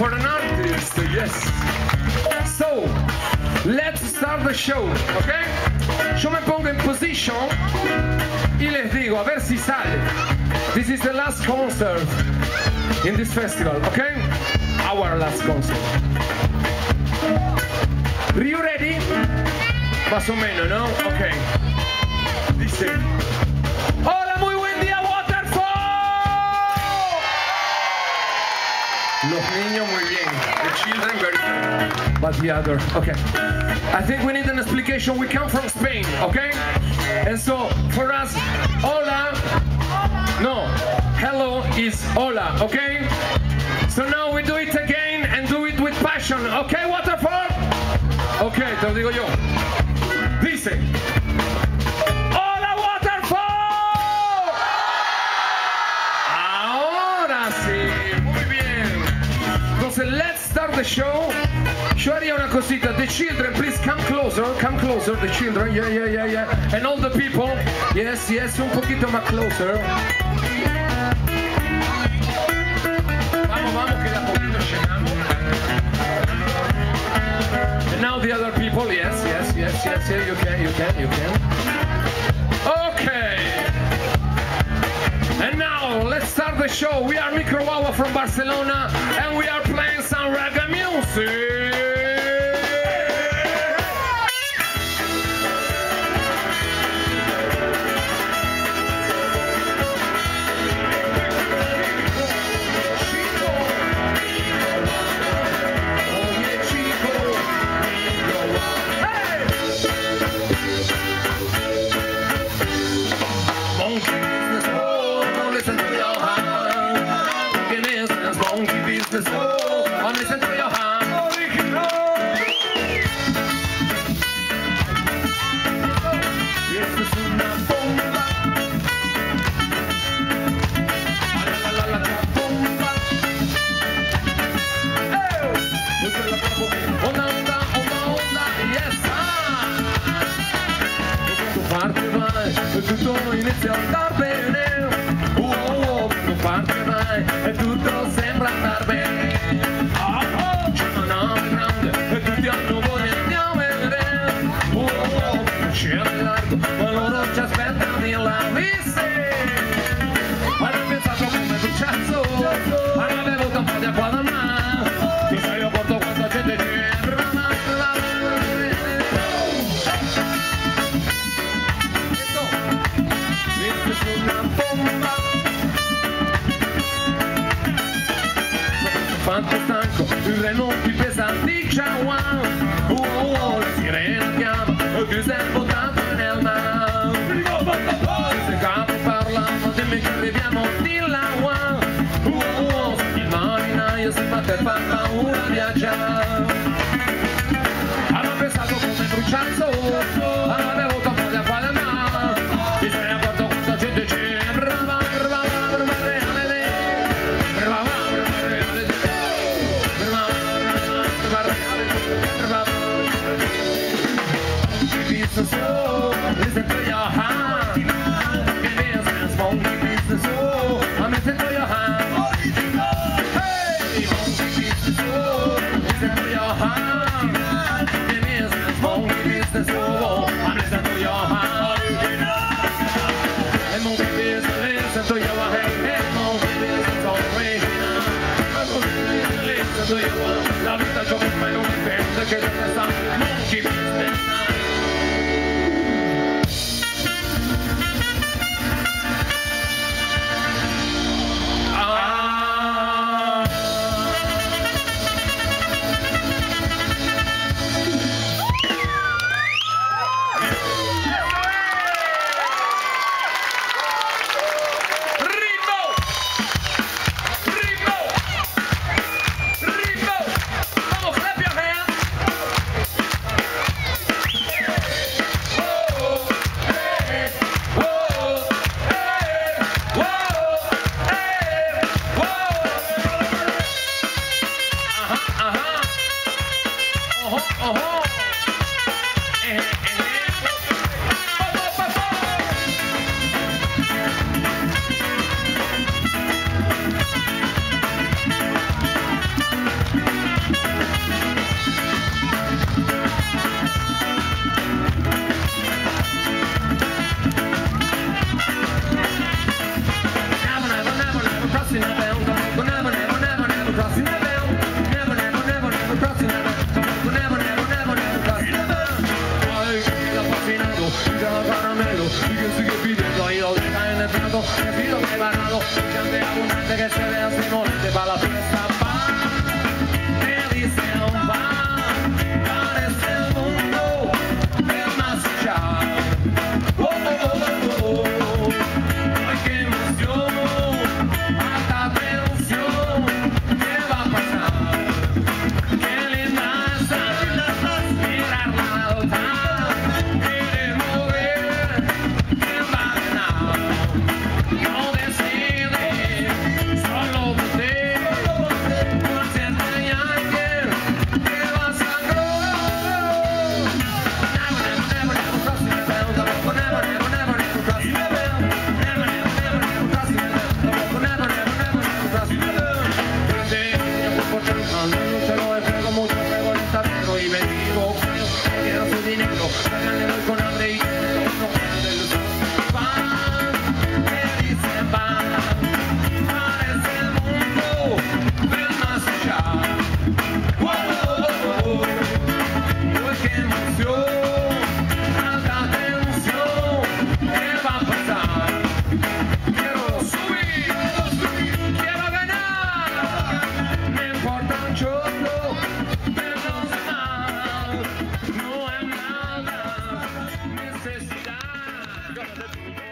for an artist, yes. So, let's start the show, okay? Yo me pongo en position y les digo, a ver si sale. This is the last concert in this festival, okay? Our last concert. Are you ready? Más o menos, ¿no? Ok. Dice... ¡Hola, muy buen día, Waterfall! Los niños muy bien. The children very good. But the other, okay. I think we need an explication. We come from Spain, okay? And so, for us, hola, no, hello is hola, okay? So now we do it again and do it with passion, okay, Waterfall? Okay, te lo digo yo. Dice... ¡Hola, Waterfall! Ahora sí. the show. Yo haría una cosita. The children, please come closer, the children. Yeah. And all the people, yes, un poquito más closer. Vamos, que de a poquito llegamos. And now the other people, yes, you can. Okay. And now, let's start the show. We are Microwawa from Barcelona, and we are playing some reggae music. Tutto inizia a andar bene, tu parte vai e tutto sembra andar bene. C'è una nave grande e tutti hanno voglia di vedere. Cielo largo, ma loro ci aspettano in là. Hanno pensato come Bruciazzo, hanno bevuto un po' di acqua da mare. Chissà io porto quanta gente c'è. Quanto stanco, il remoto pesanticcia, la sirena chiama, ti sei buttato nel mare. Se capo parlano, dimmi che arriviamo di là, il marinaio si batte e fa paura viaggiare. Hanno pensato come Bruciazzo, hanno bevuto un po' di acqua del mare, ti sei accorto quanta gente c'è. Listen to your heart. It is as funky business. I'm listening to your heart. Hey, funky business. Listen to your heart. It is as funky business. I'm listening to your heart. And funky business. Listen to your heart. And funky business original. Listen to your heart. La vita gioca in meno un pezzo che non sa. Funky business. Que se vea simulante para la fiesta me dicen va, parece el mundo el más allá. Ay, qué emoción, alta tensión, ¿qué va a pasar? Qué linda es mirarla alta, quiere mover, ¿quién va a ganar? No decide. Solo usted tubo